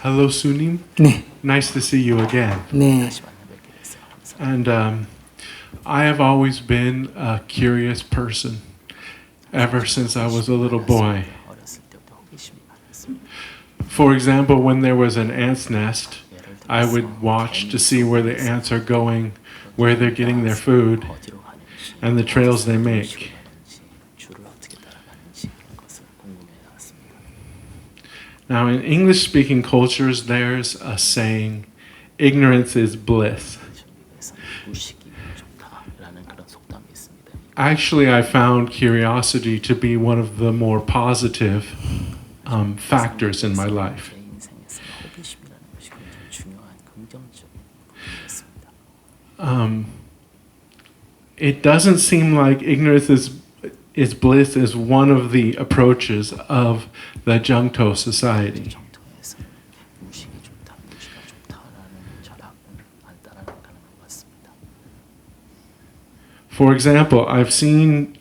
Hello, Sunim. 네, Nice to see you again. 네, And I have always been a curious person ever since I was a little boy. For example, when there was an ant's nest, I would watch to see where the ants are going, where they're getting their food, and the trails they make. Now, in English-speaking cultures, there's a saying, ignorance is bliss. Actually, I found curiosity to be one of the more positive factors in my life. It doesn't seem like ignorance is bliss is one of the approaches of the Jungto society. For example, I've seen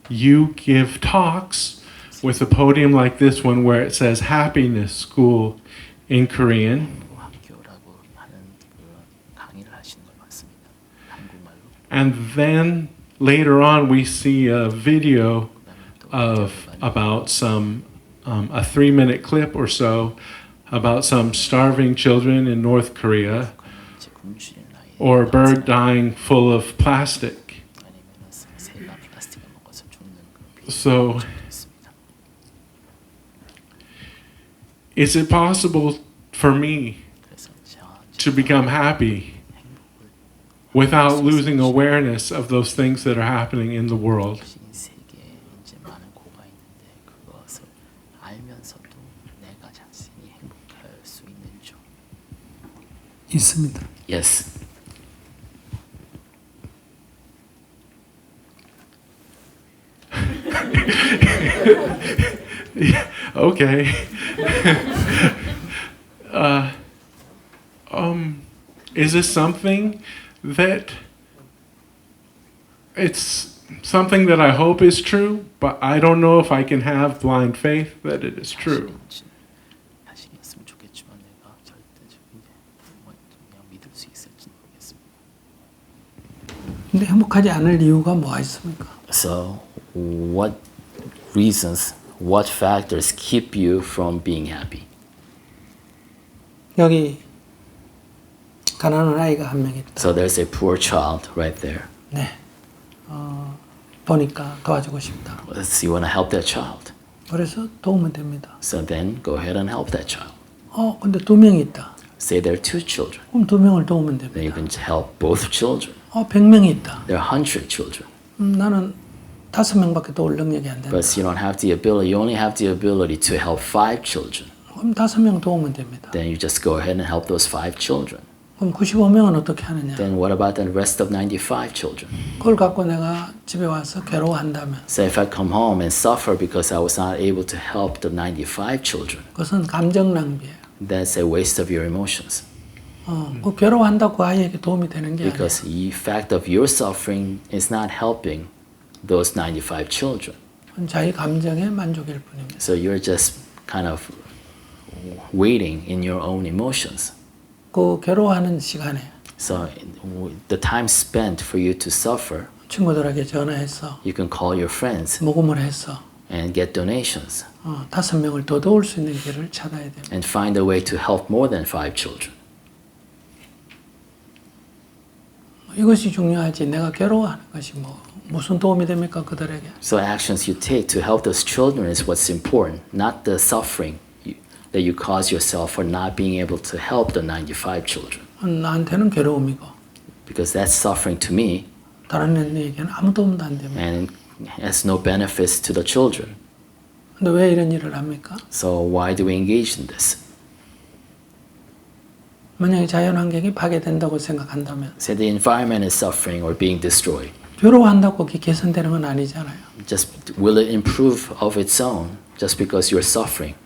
you give talks with a podium like this one where it says Happiness School in Korean. And then later on we see a video of about some, a 3-minute clip or so about some starving children in North Korea or a bird dying full of plastic. So, is it possible for me to become happy without losing awareness of those things that are happening in the world? 있습니다. Yes. Yeah, okay. Is this something that it's something that I hope is true, but I don't know if I can have blind faith that it is true. 근데 행복하지 않을 이유가 뭐가 있습니까? So, what reasons, what factors keep you from being happy? 여기 가난한 아이가 한 명 있다. So there's a poor child right there. 네, 보니까 도와주고 싶다. You want to help that child. 그래서 도우면 됩니다. So then go ahead and help that child. 근데 2명 있다. Say there are 2 children. 그럼 2명을 도우면 Then you 됩니다. can help both children. 100명이 있다. There are 100 children. 나는 5명밖에 도울 능력이 안 된다. But you don't have the ability, you only have the ability to help 5 children. 그럼 5명 도우면 됩니다. Then you just go ahead and help those 5 children. 그럼 95명은 어떻게 하느냐? Then what about the rest of 95 children? 그걸 갖고 내가 집에 와서 괴로워한다면 So if I come home and suffer because I was not able to help the 95 children, 그것은 감정 낭비예요. that's a waste of your emotions. 그 괴로워한다고 아이에게 도움이 되는 게 아니에요. Because the fact of your suffering is not helping those 95 children. 자기 감정의 만족일 뿐입니다. So you're just kind of waiting in your own emotions. 그 괴로워하는 시간에 So the time spent for you to suffer, 친구들에게 전화해서 you can call your friends 모금을 해서 and get donations 5명을 더 도울 수 있는 길을 찾아야 됩니다. and find a way to help more than 5 children. 이것이 중요하지 내가 괴로워하는 것이 무슨 도움이 됩니까 그들에게? So actions you take to help those children is what's important, not the suffering that you cause yourself for not being able to help the 95 children. 나한테는 괴로움이고 Because that's suffering to me 다른 애에게는 아무 도움도 안 됩니다. and has no benefits to the children. 근데 왜 이런 일을 합니까? So why do we engage in this? 만약에 자연환경이 파괴된다고 생각한다면 Say the environment is suffering or being destroyed. 괴로워한다고 그게 개선되는 건 아니잖아요. Just will it improve of its own just because you're suffering?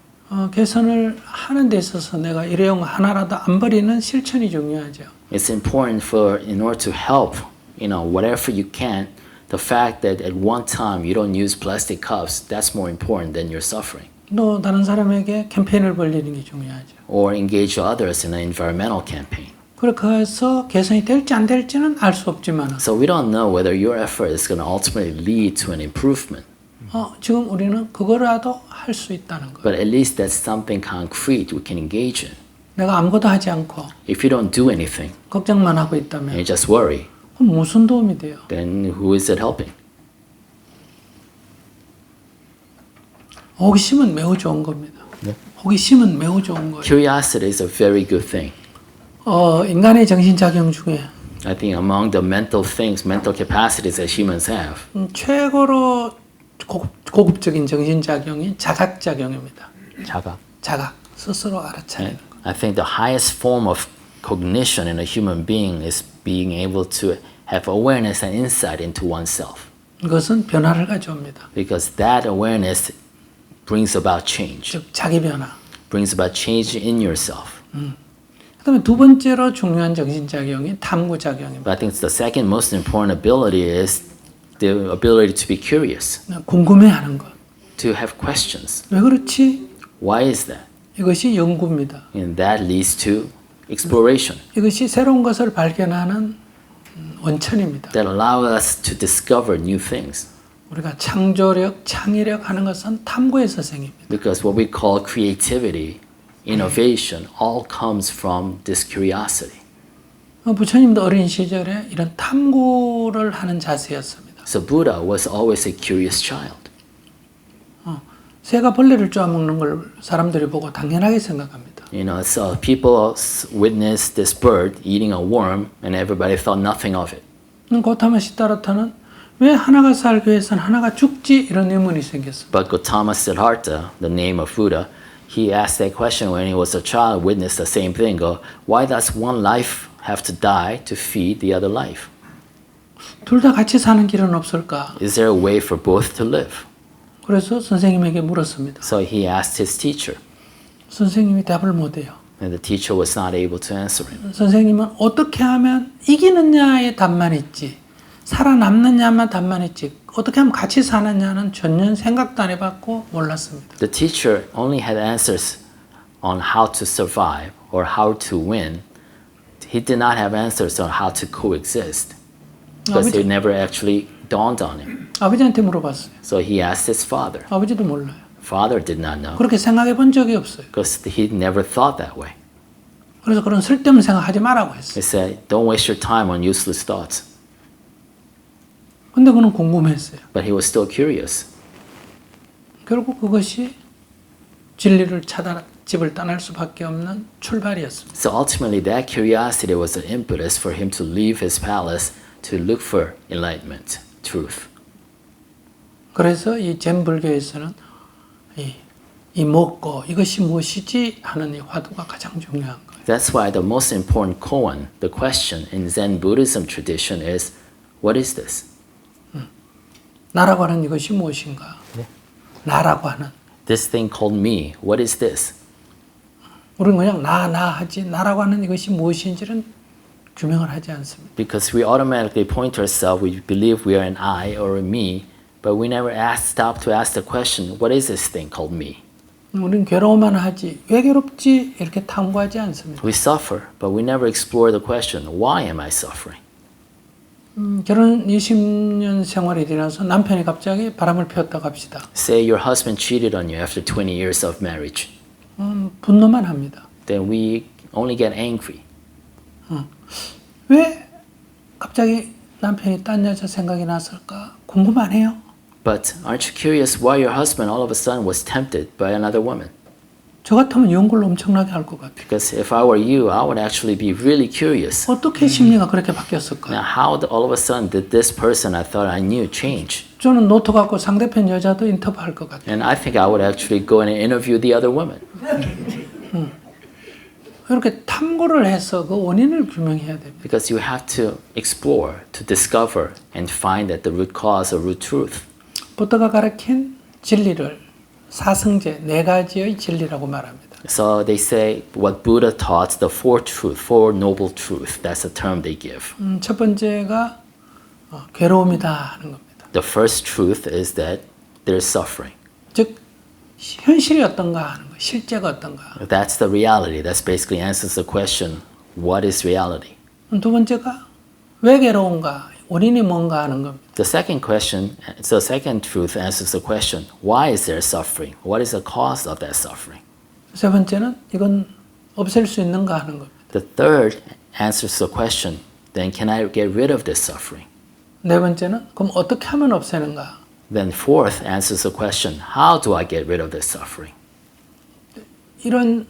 개선을 하는 데 있어서 내가 일회용 하나라도 안 버리는 실천이 중요하죠. It's important for, in order to help, whatever you can, the fact that at one time you don't use plastic cups, that's more important than your suffering. 또 다른 사람에게 캠페인을 벌리는 게 중요하죠. or engage others in an environmental campaign. 그래서 개선이 될지 안 될지는 알 수 없지만 So we don't know whether your effort is going to ultimately lead to an improvement. 지금 우리는 그거라도 할 수 있다는 거. But at least that's something concrete we can engage in. 내가 아무것도 하지 않고 If you don't do anything 걱정만 하고 and 있다면 you just worry, 그럼 무슨 도움이 돼요? then who is it helping? 호기심은 매우 좋은 겁니다. 호기심은 매우 좋은 거예요. Curiosity is a very good thing. 인간의 정신작용 중에 I think among the mental things, mental capacities that humans have, 최고로 고급적인 정신작용이 자각작용입니다. 자각. 자각, 스스로 알아차리는 거. I think the highest form of cognition in a human being is being able to have awareness and insight into oneself. 이것은 변화를 가져옵니다. Because that awareness brings about change, 즉 자기 변화. brings about change in yourself. 그다음에 두 번째로 중요한 정신작용이 탐구작용입니다. But I think the second most important ability is the ability to be curious, 궁금해하는 것. to have questions. 왜 그렇지? Why is that? 이것이 연구입니다. And that leads to exploration. 이것이 새로운 것을 발견하는 원천입니다. That allow us to discover new things. 우리가 창조력, 창의력 하는 것은 탐구에서 생깁니다. Because what we call creativity, innovation, all comes from this curiosity. 부처님도 어린 시절에 이런 탐구를 하는 자세였습니다. So Buddha was always a curious child. 새가 벌레를 쪼아먹는 걸 사람들이 보고 당연하게 생각합니다. You know, so people witnessed this bird eating a worm, and everybody thought nothing of it. 고타마 시타르타는 왜 하나가 살기 위해서는 하나가 죽지? 이런 의문이 생겼습니다. But Gautama Siddhartha, the name of Buddha, he asked that question when he was a child, witnessed the same thing. Go, why does one life have to die to feed the other life? 둘 다 같이 사는 길은 없을까? Is there a way for both to live? 그래서 선생님에게 물었습니다. So he asked his teacher, 선생님이 답을 못해요. and the teacher was not able to answer him. 선생님은 어떻게 하면 이기느냐의 답만 있지 살아남느냐만 답만 있지 어떻게 하면 같이 사느냐는 전혀 생각도 안 해봤고 몰랐습니다. The teacher only had answers on how to survive or how to win. He did not have answers on how to coexist because it never actually dawned on him. 아버지한테 물어봤어요. So he asked his father. 아버지도 몰라요. Father did not know 그렇게 생각해 본 적이 없어요. because he never thought that way. 그래서 그런 쓸데없는 생각하지 말라고 했어요. He said, don't waste your time on useless thoughts. 근데 그는 궁금했어요. But he was still curious. 결국 그것이 진리를 찾아 집을 떠날 수밖에 없는 출발이었습니다. So ultimately, that curiosity was the impetus for him to leave his palace to look for enlightenment, truth. 그래서 이 젠 불교에서는 이 먹고 이것이 무엇이지 하는 이 화두가 가장 중요한 거예요. That's why the most important koan, the question in Zen Buddhism tradition is, what is this? 나라고 하는 이것이 무엇인가? 나라고 하는. This thing called me, what is this? 우리는 그냥 나 하지 나라고 하는 이것이 무엇인지는 규명을 하지 않습니다. Because we automatically point to ourselves, we believe we are an I or a me, but we never stop to ask the question, what is this thing called me? 우리는 괴로워만 하지 왜 괴롭지 이렇게 탐구하지 않습니다. We suffer, but we never explore the question, why am I suffering? 결혼 20년 생활이 지나서 남편이 갑자기 바람을 피웠다고 합시다. Say your husband cheated on you after 20 years of marriage. 분노만 합니다. Then we only get angry. 왜 갑자기 남편이 딴 여자 생각이 났을까? 궁금하네요. But aren't you curious why your husband all of a sudden was tempted by another woman? 저 같으면 연구를 엄청나게 할 것 같아요. Because if I were you, I would actually be really curious. 어떻게 심리가 그렇게 바뀌었을까? Now, how all of a sudden did this person I thought I knew change? 저는 노트 갖고 상대편 여자도 인터뷰할 것 같아요. And I think I would actually go in and interview the other woman. 이렇게 탐구를 해서 그 원인을 규명해야 됩니다. Because you have to explore, to discover, and find at the root cause or root truth. 부ddha가 가르친 진리를 사성제 네 가지의 진리라고 말합니다. So they say what Buddha taught, the four noble truth. That's the term they give. 첫 번째가 괴로움이다 하는 겁니다. The first truth is that there's suffering. 즉 현실이 어떤가 하는 거, 실제가 어떤가. That's the reality. That's basically answers the question, what is reality? 두 번째가 왜 괴로운가, 원인이 뭔가 하는 겁니다. The second question, the second truth answers the question, why is there suffering? What is the cause of that suffering? 세 번째는 이건 없앨 수 있는가 하는 겁니다. The third answers the question, then can I get rid of this suffering? 네 번째는 그럼 어떻게 하면 없애는가? Then fourth answers the question, how do I get rid of this suffering? 이런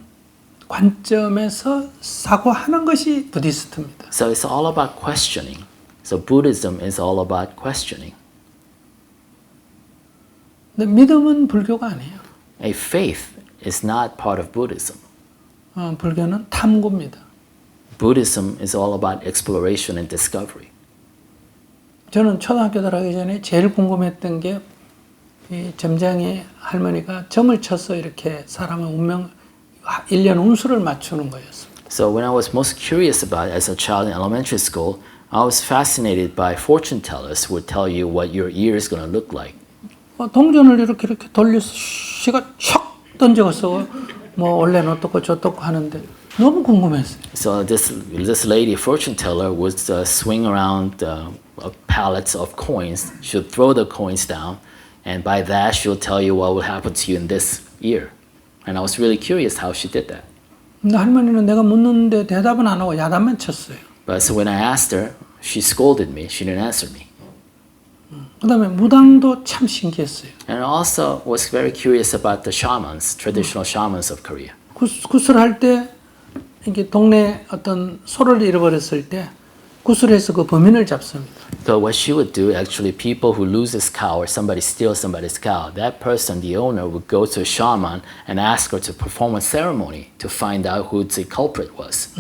관점에서 사고하는 것이 부디스트입니다. So it's all about questioning. So Buddhism is all about questioning. 근데 믿음은 불교가 아니에요. A faith is not part of Buddhism. 불교는 탐구입니다. Buddhism is all about exploration and discovery. 저는 초등학교 들어가기 전에 제일 궁금했던 게 이 점장이 할머니가 점을 쳐서 이렇게 사람의 운명 1년 운수를 맞추는 거였습니다. So when I was most curious about as a child in elementary school, I was fascinated by fortune tellers who would tell you what your year is going to look like. 동전을 이렇게 돌려서 씨가 촥 던져서 뭐 원래는 어떻고 저떻고 하는데 너무 궁금했어요. So this lady fortune teller would swing around pallets of coins. She would throw the coins down, and by that she would tell you what will happen to you in this year. And I was really curious how she did that. 근데 할머니는 내가 묻는데 대답은 안 하고 야단만 쳤어요. But so when I asked her, she scolded me. She didn't answer me. 그다음에 무당도 참 신기했어요. And I also was very curious about the shamans, traditional shamans of Korea. 구슬할 때 이게 동네 어떤 소를 잃어버렸을 때 구슬해서 그 범인을 잡습니다. So what she would do, actually, people who lose this cow or somebody steals somebody's cow, that person, the owner, would go to a shaman and ask her to perform a ceremony to find out who the culprit was.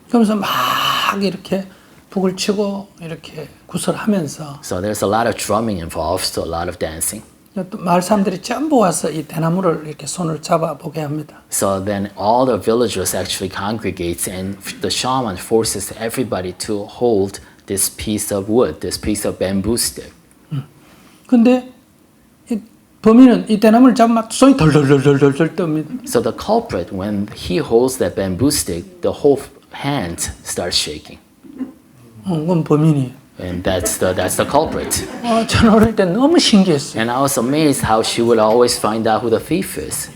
그러면서 막 이렇게 북을 치고 이렇게 구슬하면서 So there's a lot of drumming involved, so a lot of dancing. 또 마을 사람들이 전부 와서 이 대나무를 이렇게 손을 잡아 보게 합니다. So then all the villagers actually congregate and the shaman forces everybody to hold this piece of wood, this piece of bamboo stick. 근데 이 범인은 이 대나무를 잡으면 손이 덜덜덜덜덜 뜹니다. So the culprit, when he holds that bamboo stick, the whole hand starts shaking. 그건 범인이에요. And that's the culprit. 저는 어릴 때 너무 신기했어요. And I was amazed how she would always find out who the thief is.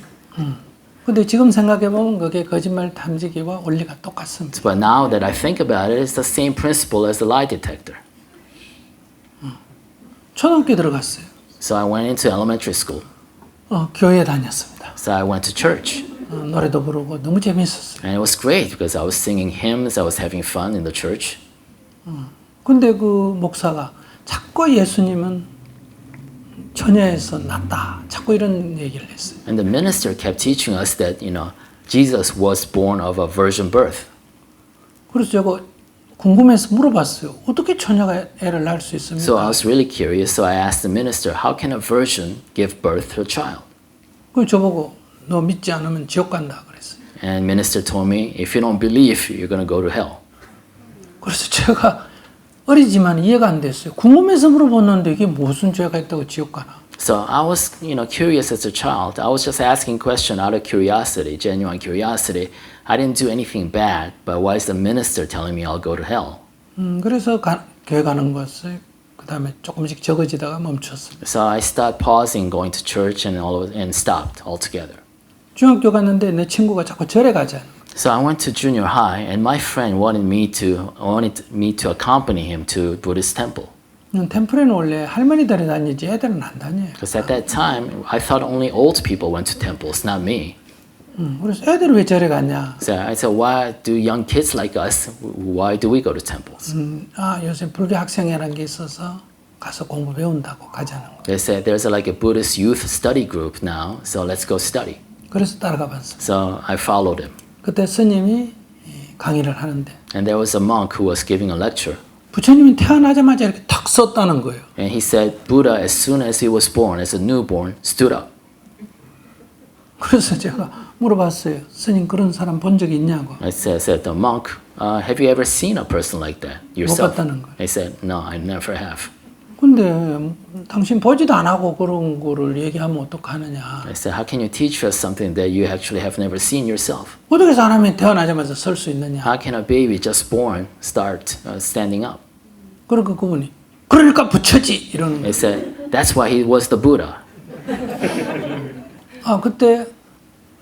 근데 지금 생각해 보면 그게 거짓말 탐지기와 원리가 똑같습니다. But now that I think about it, it's the same principle as the lie detector. 초등학교 들어갔어요. So I went into elementary school. 교회 다녔습니다. So I went to church. 노래도 부르고 너무 재밌었어요. And it was great because I was singing hymns, I was having fun in the church. 근데 그 목사가 자꾸 예수님은 처녀에서 났다. 자꾸 이런 얘기를 했어요. And the minister kept teaching us that, Jesus was born of a virgin birth. 그래서 제가 궁금해서 물어봤어요. 어떻게 처녀가 애를 낳을 수 있습니까? So I was really curious, so I asked the minister, how can a virgin give birth to a child? 그 저보고 너 믿지 않으면 지옥 간다 그랬어요. And minister told me, if you don't believe, you're going to go to hell. 그래서 제가 어리지만 이해가 안 됐어요. 궁금해서 물어봤는데 이게 무슨 죄가 있다고 지옥 가나? So I was, curious as a child. I was just asking question out of curiosity, genuine curiosity. I didn't do anything bad, but why is the minister telling me I'll go to hell? 그래서 교회 가는 것을 그 다음에 조금씩 적어지다가 멈췄습니다. So I started pausing, going to church, and stopped altogether. 중학교 갔는데 내 친구가 자꾸 절에 가자는 거예요. So I went to junior high, and my friend wanted me to accompany him to Buddhist temple. 템플에는 원래 할머니들이 다니지 애들은 안 다녀요. Because at that time, I thought only old people went to temples, not me. 그래서 애들이 왜 절에 갔냐? So I said, why do young kids like us, why do we go to temples? 요새 불교 학생회라는 게 있어서 가서 공부 배운다고 가자는 거예요. They said, there's like a Buddhist youth study group now, so let's go study. 그래서 따라가 봤어요. So I followed him. 그때 스님이 강의를 하는데 And there was a monk who was giving a lecture. 부처님이 태어나자마자 이렇게 탁 섰다는 거예요. And he said, Buddha, as soon as he was born, as a newborn, stood up. 그래서 제가 물어봤어요. 스님 그런 사람 본 적이 있냐고. I said, the monk, have you ever seen a person like that yourself? 봤다는 거예요. He said, no, I never have. 근데 당신 보지도 안 하고 그런 거를 얘기하면 어떡하느냐. I said, how can you teach us something that you actually have never seen yourself? 어떻게 사람이 태어나자마자 설 수 있느냐. How can a baby just born start standing up? 그러니까 그분이 그러니까 부처지 이러는 They 거예요. said, that's why he was the Buddha. 아 그때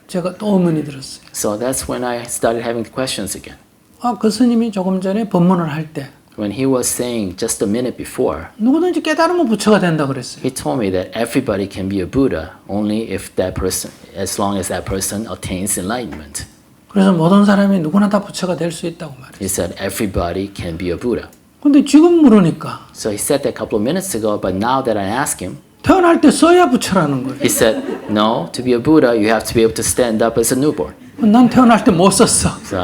제가 또 의문이 들었어요. So that's when I started having questions again. 아 그 스님이 조금 전에 법문을 할 때 When he was saying just a minute before, 누구든지 깨달으면 부처가 된다 그랬어요. he told me that everybody can be a Buddha only if that person, as long as that person attains enlightenment. 그래서 모든 사람이 누구나 다 부처가 될 수 있다고 말해요. He said everybody can be a Buddha. 근데 지금 물으니까 So he said that a couple of minutes ago, but now that I ask him, 태어날 때 써야 부처라는 거예요. he said, no, to be a Buddha, you have to be able to stand up as a newborn. 난 태어날 때 못 썼어. So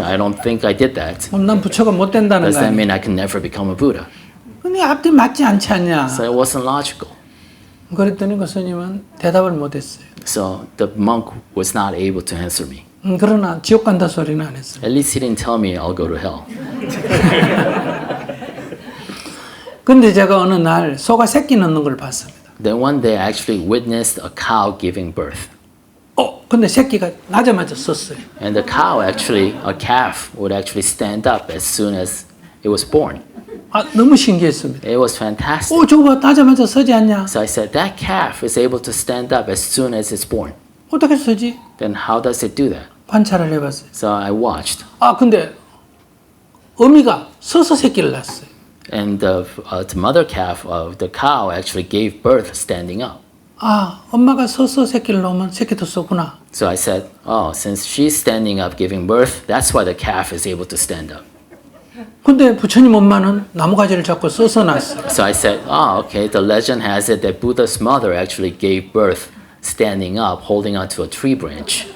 I don't think I did that. 그럼 난 부처가 못 된다는 Does 거 that 아니에요? mean I can never become a Buddha? 근데 앞뒤 맞지 않지 않냐. So it wasn't logical. 그랬더니 그 스님은 대답을 못했어요. So the monk was not able to answer me. 그러나 지옥 간다 소리는 안 했어요. At least he didn't tell me I'll go to hell. 근데 제가 어느 날 소가 새끼 낳는 걸 봤습니다. Then one day I actually witnessed a cow giving birth. 근데 새끼가 나자마자 섰어요. And the cow actually, a calf, would actually stand up as soon as it was born. 아, 너무 신기했습니다. It was fantastic. 저거 봐, 나자마자 서지 않냐? So I said, that calf is able to stand up as soon as it's born. 어떻게 서지? Then how does it do that? 관찰을 해봤어요. So I watched. 아, 근데 어미가 서서 새끼를 낳았어요. And the mother calf of the cow actually gave birth standing up. 아, 엄마가 서서 새끼를 낳으면 새끼도 쏘구나. So I said, oh, since she's standing up giving birth, that's why the calf is able to stand up. 근데 부처님 엄마는 나무가지를 잡고 서서 낳았어요. So I said, oh, okay, the legend has it that Buddha's mother actually gave birth standing up, holding onto a tree branch.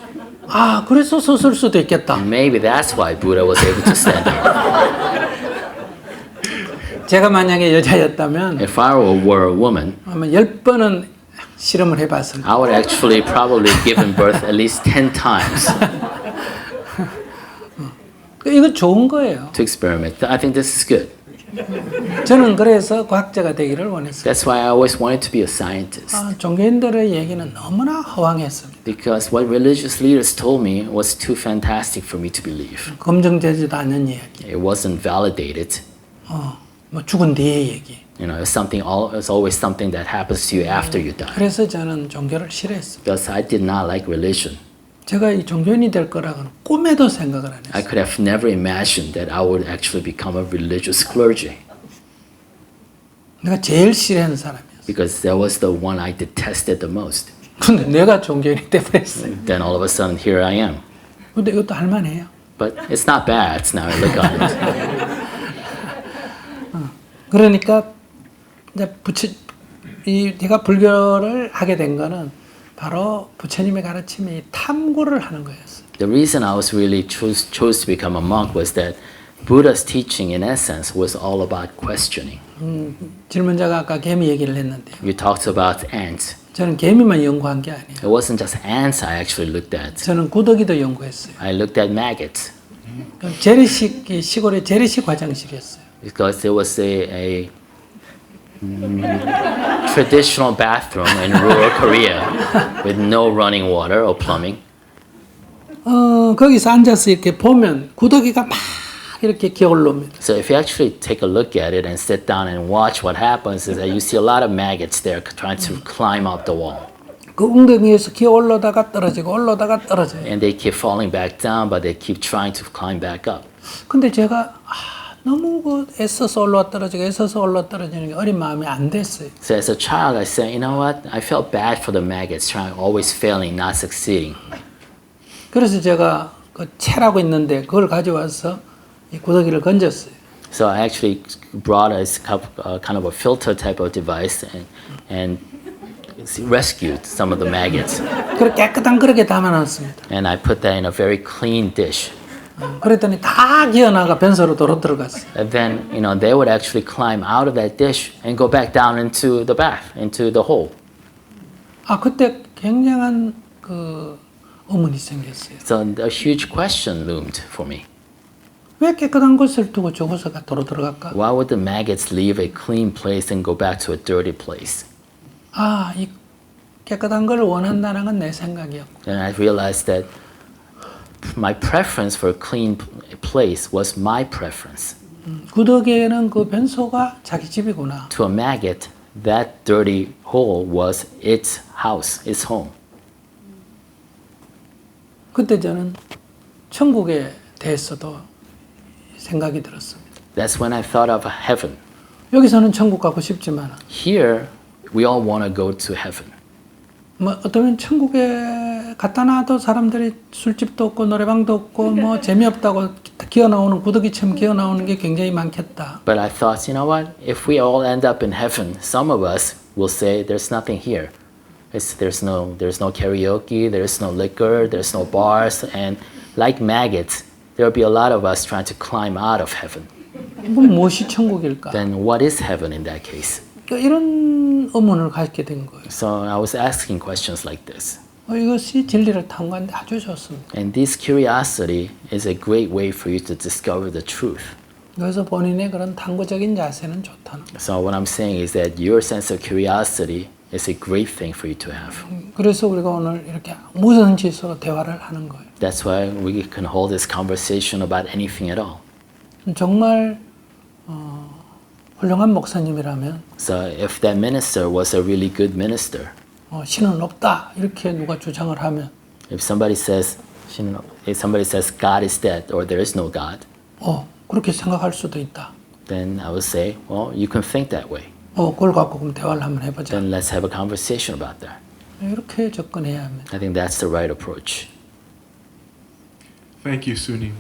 아, 그래서 서설 수도 있겠다. Maybe that's why Buddha was able to stand up. 제가 만약에 여자였다면 If I were a woman, 아마 10번은 실험을 해봤을 I would actually probably given birth at least 10 times 이거 좋은 거예요. to experiment. I think this is good. 저는 그래서 과학자가 되기를 원했어요. That's why I always wanted to be a scientist. 아, 종교인들의 얘기는 너무나 허황했습니다. Because what religious leaders told me was too fantastic for me to believe. 검증되지도 않는 이야기. It wasn't validated. 뭐 죽은 뒤의 얘기. You know, it's always something that happens to you after you die. 그래서 저는 종교를 싫어했어요. Because I did not like religion. 제가 이 종교인이 될 거라고는 꿈에도 생각을 안 I 했어요. could have never imagined that I would actually become a religious clergy. 내가 제일 싫어하는 사람이었어요. Because that was the one I detested the most. 근데 내가 종교인이 돼버렸어요. Then all of a sudden, here I am. 근데 이것도 할만해요. But it's not bad now I look on it. 그러니까 이제 내가 불교를 하게 된 거는 바로 부처님의 가르침이 탐구를 하는 거였어요. The reason I was really chose to become a monk was that Buddha's teaching, in essence, was all about questioning. 질문자가 아까 개미 얘기를 했는데 You talked about ants. 저는 개미만 연구한 게 아니에요. It wasn't just ants I actually looked at. 저는 구더기도 연구했어요. I looked at maggots 재래식 시골의 재래식 화장실이었어요. because it was a traditional bathroom in rural Korea with no running water or plumbing. 거기서 앉아서 이렇게 보면 구더기가 막 이렇게 기어올라옵니다. So if you actually take a look at it and sit down and watch, what happens is that you see a lot of maggots there trying to climb up the wall. 그 웅덩이에서 기어올라다가 떨어지고 올라다가 떨어져요. And they keep falling back down, but they keep trying to climb back up. 근데 제가 너무 애써서 올라와 떨어지고 애써서 올라와 떨어지는 게 어린 마음이 안 됐어요. So as a child, I said, you know what? I felt bad for the maggots, trying, always failing, not succeeding. 그래서 제가 그 채라고 있는데 그걸 가져와서 이 구더기를 건졌어요. So I actually brought a kind of a filter type of device and rescued some of the maggots. 그걸 깨끗한 그릇에 담아놨습니다. And I put that in a very clean dish. 그랬더니 다 기어나가 변소로 도로 들어갔어요. And then, you know, they would actually climb out of that dish and go back down into the bath, into the hole. 그때 굉장한 그 의문이 생겼어요. So a huge question loomed for me. 왜 깨끗한 곳을 두고 저곳에 도로 들어갈까? Why would the maggots leave a clean place and go back to a dirty place? 아, 이 깨끗한 걸 원한다는 건 내 생각이었고. And I realized that my preference for a clean place was my preference. 구더기에는 그 변소가 자기 집이구나. To a maggot, that dirty hole was its house, its home. 그때 저는 천국에 대해서도 생각이 들었습니다. That's when I thought of heaven. 여기서는 천국 가고 싶지만 Here, we all want to go to heaven. 뭐 어쩌면 천국에 갖다 놔도 사람들이 술집도 없고 노래방도 없고 뭐 재미없다고 기어 나오는 구더기처럼 기어 나오는 게 굉장히 많겠다. But I thought, you know what? If we all end up in heaven, some of us will say there's nothing here. There's no karaoke, there's no liquor, there's no bars, and like maggots, there'll be a lot of us trying to climb out of heaven. 그럼 무엇이 천국일까? Then what is heaven in that case? 이런 의문을 갖게 된 거예요. So I was asking questions like this. 이것이 진리를 탐구하는데 아주 좋습니다. And this curiosity is a great way for you to discover the truth. 그래서 본인의 그런 탐구적인 자세는 좋다는 거예요. So what I'm saying is that your sense of curiosity is a great thing for you to have. 그래서 우리가 오늘 이렇게 무엇인지 서로 대화를 하는 거예요. That's why we can hold this conversation about anything at all. 정말 훌륭한 목사님이라면 So if that minister was a really good minister, 신은 없다 이렇게 누가 주장을 하면 if somebody says God is dead or there is no God, 그렇게 생각할 수도 있다. then I would say, well, you can think that way. 그걸 갖고 그럼 대화를 한번 해보자. Then let's have a conversation about that. 이렇게 접근해야 합니다. I think that's the right approach. Thank you, Sunim.